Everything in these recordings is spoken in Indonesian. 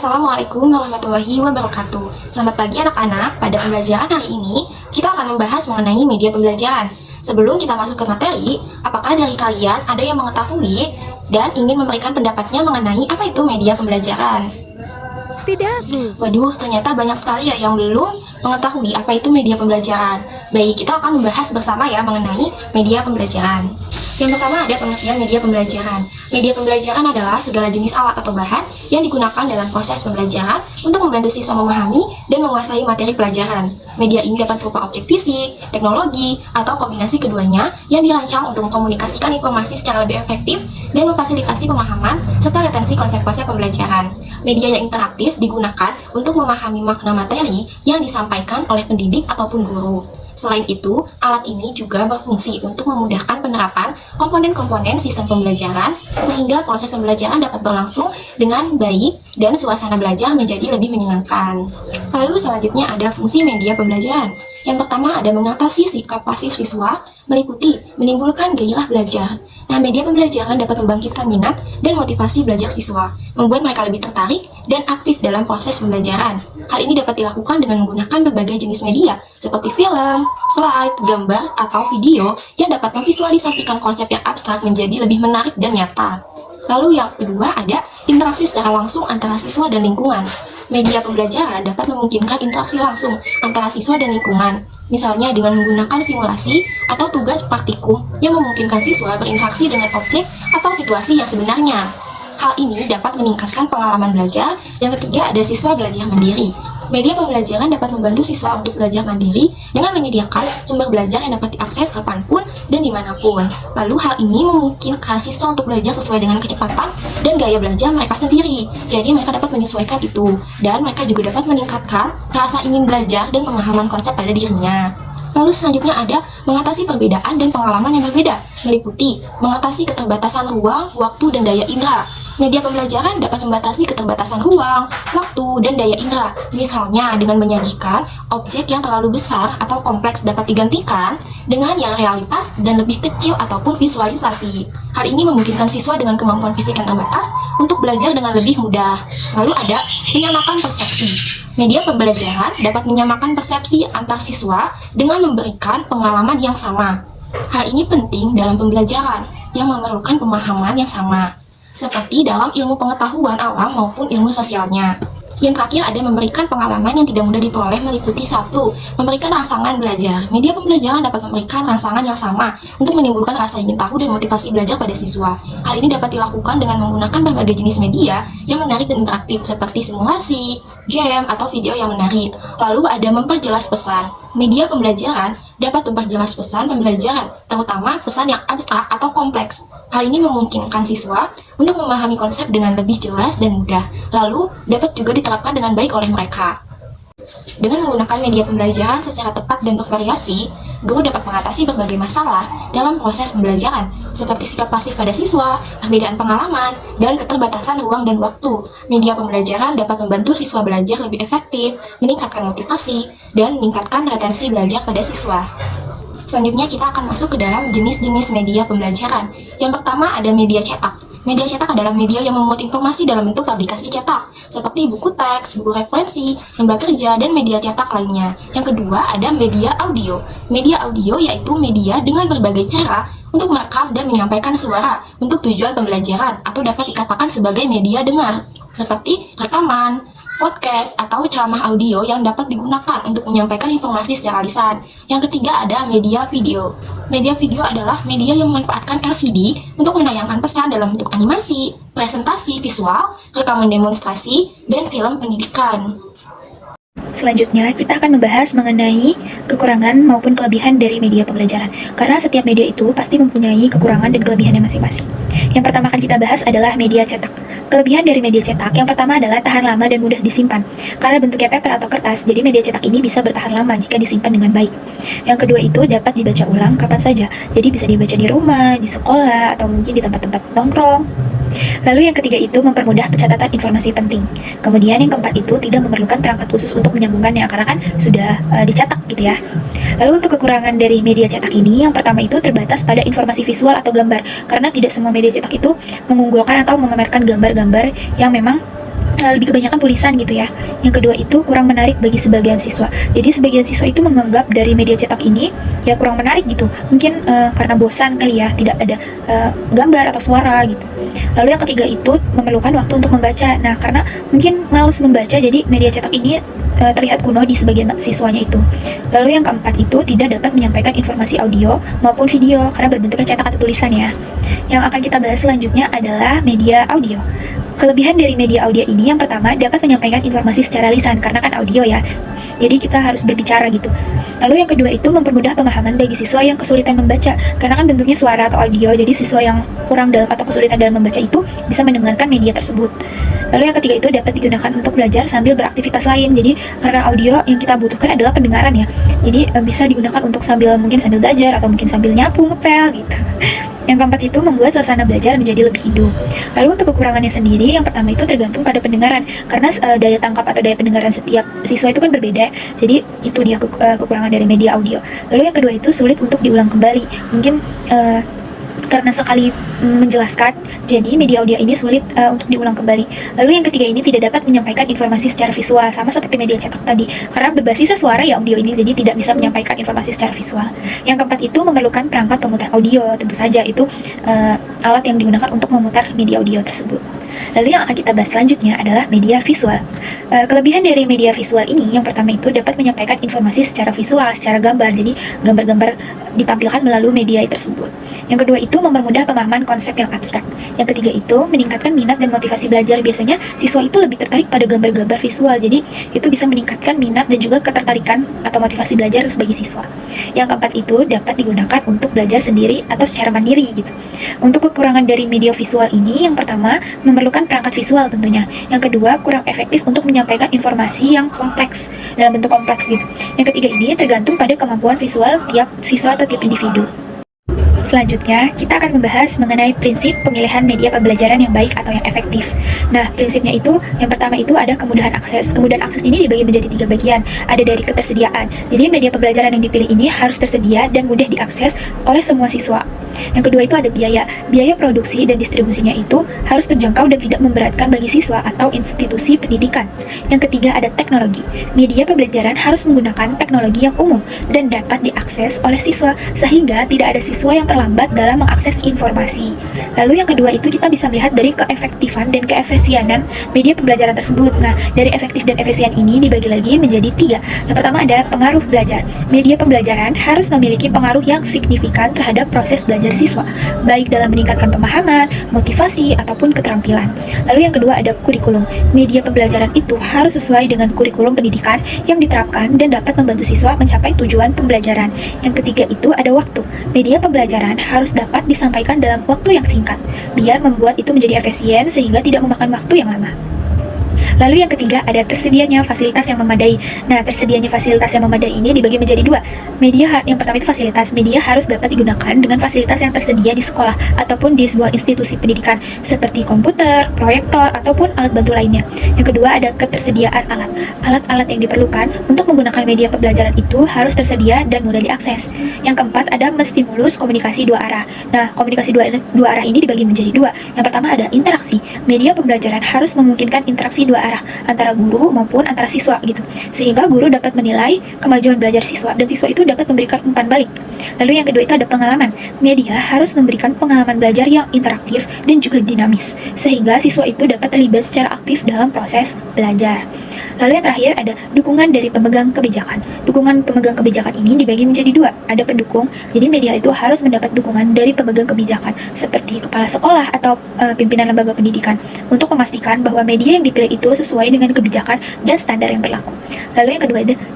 Assalamualaikum warahmatullahi wabarakatuh. Selamat pagi anak-anak. Pada pembelajaran hari ini, kita akan membahas mengenai media pembelajaran. Sebelum kita masuk ke materi, apakah dari kalian ada yang mengetahui dan ingin memberikan pendapatnya mengenai apa itu media pembelajaran? Tidak, Bu. Waduh, ternyata banyak sekali ya yang belum mengetahui apa itu media pembelajaran. Baik, kita akan membahas bersama ya mengenai media pembelajaran. Yang pertama ada pengertian media pembelajaran. Media pembelajaran adalah segala jenis alat atau bahan yang digunakan dalam proses pembelajaran untuk membantu siswa memahami dan menguasai materi pelajaran. Media ini dapat berupa objek fisik, teknologi, atau kombinasi keduanya yang dirancang untuk mengkomunikasikan informasi secara lebih efektif dan memfasilitasi pemahaman serta retensi konsep-konsep pembelajaran. Media yang interaktif digunakan untuk memahami makna materi yang disampaikan oleh pendidik ataupun guru. Selain itu, alat ini juga berfungsi untuk memudahkan penerapan komponen-komponen sistem pembelajaran sehingga proses pembelajaran dapat berlangsung dengan baik dan suasana belajar menjadi lebih menyenangkan. Lalu selanjutnya ada fungsi media pembelajaran. Yang pertama ada mengatasi sikap pasif siswa, meliputi menimbulkan gairah belajar. Nah, media pembelajaran dapat membangkitkan minat dan motivasi belajar siswa, membuat mereka lebih tertarik dan aktif dalam proses pembelajaran. Hal ini dapat dilakukan dengan menggunakan berbagai jenis media, seperti film, slide, gambar, atau video yang dapat memvisualisasikan konsep yang abstrak menjadi lebih menarik dan nyata. Lalu yang kedua ada interaksi secara langsung antara siswa dan lingkungan. Media pembelajaran dapat memungkinkan interaksi langsung antara siswa dan lingkungan, misalnya dengan menggunakan simulasi atau tugas praktikum yang memungkinkan siswa berinteraksi dengan objek atau situasi yang sebenarnya. Hal ini dapat meningkatkan pengalaman belajar. Yang ketiga ada siswa belajar mandiri. Media pembelajaran dapat membantu siswa untuk belajar mandiri dengan menyediakan sumber belajar yang dapat diakses kapanpun dan dimanapun. Lalu hal ini memungkinkan siswa untuk belajar sesuai dengan kecepatan dan gaya belajar mereka sendiri. Jadi mereka dapat menyesuaikan itu, dan mereka juga dapat meningkatkan rasa ingin belajar dan pemahaman konsep pada dirinya. Lalu selanjutnya ada mengatasi perbedaan dan pengalaman yang berbeda, meliputi mengatasi keterbatasan ruang, waktu, dan daya indera. Media pembelajaran dapat membatasi keterbatasan ruang, waktu, dan daya indera. Misalnya dengan menyajikan objek yang terlalu besar atau kompleks dapat digantikan dengan yang realitas dan lebih kecil ataupun visualisasi. Hal ini memungkinkan siswa dengan kemampuan fisik yang terbatas untuk belajar dengan lebih mudah. Lalu ada menyamakan persepsi. Media pembelajaran dapat menyamakan persepsi antar siswa dengan memberikan pengalaman yang sama. Hal ini penting dalam pembelajaran yang memerlukan pemahaman yang sama, seperti dalam ilmu pengetahuan alam maupun ilmu sosialnya. Yang terakhir ada memberikan pengalaman yang tidak mudah diperoleh, meliputi 1. Memberikan rangsangan belajar. Media pembelajaran dapat memberikan rangsangan yang sama untuk menimbulkan rasa ingin tahu dan motivasi belajar pada siswa. Hal ini dapat dilakukan dengan menggunakan berbagai jenis media yang menarik dan interaktif seperti simulasi, game, atau video yang menarik. Lalu ada memperjelas pesan. Media pembelajaran dapat memperjelas pesan pembelajaran, terutama pesan yang abstrak atau kompleks. Hal ini memungkinkan siswa untuk memahami konsep dengan lebih jelas dan mudah, lalu dapat juga diterapkan dengan baik oleh mereka. Dengan menggunakan media pembelajaran secara tepat dan bervariasi, guru dapat mengatasi berbagai masalah dalam proses pembelajaran, seperti sikap pasif pada siswa, perbedaan pengalaman, dan keterbatasan ruang dan waktu. Media pembelajaran dapat membantu siswa belajar lebih efektif, meningkatkan motivasi, dan meningkatkan retensi belajar pada siswa. Selanjutnya kita akan masuk ke dalam jenis-jenis media pembelajaran. Yang pertama ada media cetak. Media cetak adalah media yang memuat informasi dalam bentuk publikasi cetak, seperti buku teks, buku referensi, lembar kerja, dan media cetak lainnya. Yang kedua ada media audio. Media audio yaitu media dengan berbagai cara untuk merekam dan menyampaikan suara untuk tujuan pembelajaran atau dapat dikatakan sebagai media dengar, seperti rekaman, podcast, atau ceramah audio yang dapat digunakan untuk menyampaikan informasi secara lisan. Yang ketiga ada media video. Media video adalah media yang memanfaatkan LCD untuk menayangkan pesan dalam bentuk animasi, presentasi visual, rekaman demonstrasi, dan film pendidikan. Selanjutnya, kita akan membahas mengenai kekurangan maupun kelebihan dari media pembelajaran. Karena setiap media itu pasti mempunyai kekurangan dan kelebihannya masing-masing. Yang pertama akan kita bahas adalah media cetak. Kelebihan dari media cetak yang pertama adalah tahan lama dan mudah disimpan. Karena bentuknya paper atau kertas, jadi media cetak ini bisa bertahan lama jika disimpan dengan baik. Yang kedua itu dapat dibaca ulang kapan saja. Jadi bisa dibaca di rumah, di sekolah, atau mungkin di tempat-tempat nongkrong. Lalu yang ketiga itu mempermudah pencatatan informasi penting. Kemudian yang keempat itu tidak memerlukan perangkat khusus untuk menyambungkannya karena kan sudah dicetak gitu ya. Lalu untuk kekurangan dari media cetak ini, yang pertama itu terbatas pada informasi visual atau gambar, karena tidak semua media cetak itu mengunggulkan atau memamerkan gambar-gambar yang memang lebih kebanyakan tulisan gitu ya. Yang kedua itu kurang menarik bagi sebagian siswa. Jadi sebagian siswa itu menganggap dari media cetak ini ya kurang menarik gitu. Mungkin karena bosan kali ya, tidak ada gambar atau suara gitu. Lalu yang ketiga itu memerlukan waktu untuk membaca. Nah, karena mungkin malas membaca, jadi media cetak ini terlihat kuno di sebagian siswanya itu. Lalu yang keempat itu tidak dapat menyampaikan informasi audio maupun video karena berbentuknya cetak atau tulisan ya. Yang akan kita bahas selanjutnya adalah media audio. Kelebihan dari media audio ini yang pertama dapat menyampaikan informasi secara lisan karena kan audio ya. Jadi kita harus berbicara gitu. Lalu yang kedua itu mempermudah pemahaman bagi siswa yang kesulitan membaca karena kan bentuknya suara atau audio. Jadi siswa yang kurang dalam atau kesulitan dalam membaca itu bisa mendengarkan media tersebut. Lalu yang ketiga itu dapat digunakan untuk belajar sambil beraktivitas lain. Jadi karena audio yang kita butuhkan adalah pendengaran ya. Jadi bisa digunakan untuk mungkin sambil belajar atau mungkin sambil nyapu, ngepel gitu. Yang keempat itu membuat suasana belajar menjadi lebih hidup. Lalu untuk kekurangannya sendiri, yang pertama itu tergantung pada pendengaran. Karena daya tangkap atau daya pendengaran setiap siswa itu kan berbeda. Jadi itu dia kekurangan dari media audio. Lalu yang kedua itu sulit untuk diulang kembali. Mungkin karena sekali menjelaskan, jadi media audio ini sulit untuk diulang kembali. Lalu yang ketiga ini tidak dapat menyampaikan informasi secara visual, sama seperti media cetak tadi. Karena berbasis suara ya audio ini, jadi tidak bisa menyampaikan informasi secara visual. Yang keempat itu memerlukan perangkat pemutar audio, tentu saja itu alat yang digunakan untuk memutar media audio tersebut. Lalu yang akan kita bahas selanjutnya adalah media visual. Kelebihan dari media visual ini, yang pertama itu dapat menyampaikan informasi secara visual, secara gambar. Jadi gambar-gambar ditampilkan melalui media tersebut. Yang kedua itu mempermudah pemahaman konsep yang abstrak. Yang ketiga itu meningkatkan minat dan motivasi belajar. Biasanya siswa itu lebih tertarik pada gambar-gambar visual. Jadi itu bisa meningkatkan minat dan juga ketertarikan atau motivasi belajar bagi siswa. Yang keempat itu dapat digunakan untuk belajar sendiri atau secara mandiri gitu. Untuk kekurangan dari media visual ini, yang pertama memerlukan perangkat visual tentunya. Yang kedua kurang efektif untuk menyampaikan informasi yang kompleks dalam bentuk kompleks gitu. Yang ketiga ini tergantung pada kemampuan visual tiap siswa atau tiap individu. Selanjutnya, kita akan membahas mengenai prinsip pemilihan media pembelajaran yang baik atau yang efektif. Nah, prinsipnya itu, yang pertama itu ada kemudahan akses. Kemudahan akses ini dibagi menjadi 3 bagian. Ada dari ketersediaan. Jadi, media pembelajaran yang dipilih ini harus tersedia dan mudah diakses oleh semua siswa. Yang kedua itu ada biaya. Biaya produksi dan distribusinya itu harus terjangkau dan tidak memberatkan bagi siswa atau institusi pendidikan. Yang ketiga ada teknologi. Media pembelajaran harus menggunakan teknologi yang umum dan dapat diakses oleh siswa sehingga tidak ada siswa yang terlambat dalam mengakses informasi. Lalu yang kedua itu kita bisa melihat dari keefektifan dan keefisienan media pembelajaran tersebut. Nah, dari efektif dan efisien ini dibagi lagi menjadi 3. Yang pertama ada pengaruh belajar. Media pembelajaran harus memiliki pengaruh yang signifikan terhadap proses belajar siswa, baik dalam meningkatkan pemahaman, motivasi, ataupun keterampilan. Lalu yang kedua ada kurikulum. Media pembelajaran itu harus sesuai dengan kurikulum pendidikan yang diterapkan dan dapat membantu siswa mencapai tujuan pembelajaran. Yang ketiga itu ada waktu. Media pembelajaran harus dapat disampaikan dalam waktu yang singkat, biar membuat itu menjadi efisien sehingga tidak memakan waktu yang lama. Lalu yang ketiga ada tersedianya fasilitas yang memadai. Nah, tersedianya fasilitas yang memadai ini dibagi menjadi 2. Yang pertama itu fasilitas. Media harus dapat digunakan dengan fasilitas yang tersedia di sekolah ataupun di sebuah institusi pendidikan seperti komputer, proyektor, ataupun alat bantu lainnya. Yang kedua ada ketersediaan alat. Alat-alat yang diperlukan untuk menggunakan media pembelajaran itu harus tersedia dan mudah diakses. Yang keempat ada menstimulus komunikasi 2 arah. Nah, komunikasi dua arah ini dibagi menjadi 2. Yang pertama ada interaksi. Media pembelajaran harus memungkinkan interaksi 2 arah antara guru maupun antara siswa gitu, sehingga guru dapat menilai kemajuan belajar siswa dan siswa itu dapat memberikan umpan balik. Lalu yang kedua itu ada pengalaman. Media harus memberikan pengalaman belajar yang interaktif dan juga dinamis, sehingga siswa itu dapat terlibat secara aktif dalam proses belajar. Lalu yang terakhir ada dukungan dari pemegang kebijakan. Dukungan pemegang kebijakan ini dibagi menjadi 2. Ada pendukung, jadi media itu harus mendapat dukungan dari pemegang kebijakan seperti kepala sekolah atau pimpinan lembaga pendidikan untuk memastikan bahwa media yang dipilih itu sesuai dengan kebijakan dan standar yang berlaku. Lalu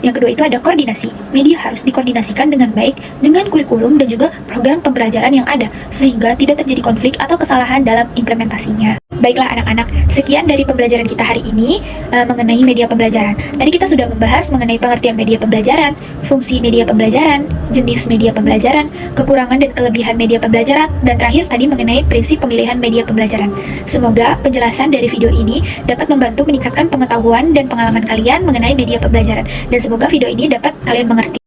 yang kedua itu ada koordinasi. Media harus dikoordinasikan dengan baik dengan kurikulum dan juga program pembelajaran yang ada sehingga tidak terjadi konflik atau kesalahan dalam implementasinya. Baiklah anak-anak, sekian dari pembelajaran kita hari ini mengenai media pembelajaran. Tadi kita sudah membahas mengenai pengertian media pembelajaran, fungsi media pembelajaran, jenis media pembelajaran, kekurangan dan kelebihan media pembelajaran, dan terakhir tadi mengenai prinsip pemilihan media pembelajaran. Semoga penjelasan dari video ini dapat membantu meningkatkan pengetahuan dan pengalaman kalian mengenai media pembelajaran, dan semoga video ini dapat kalian mengerti.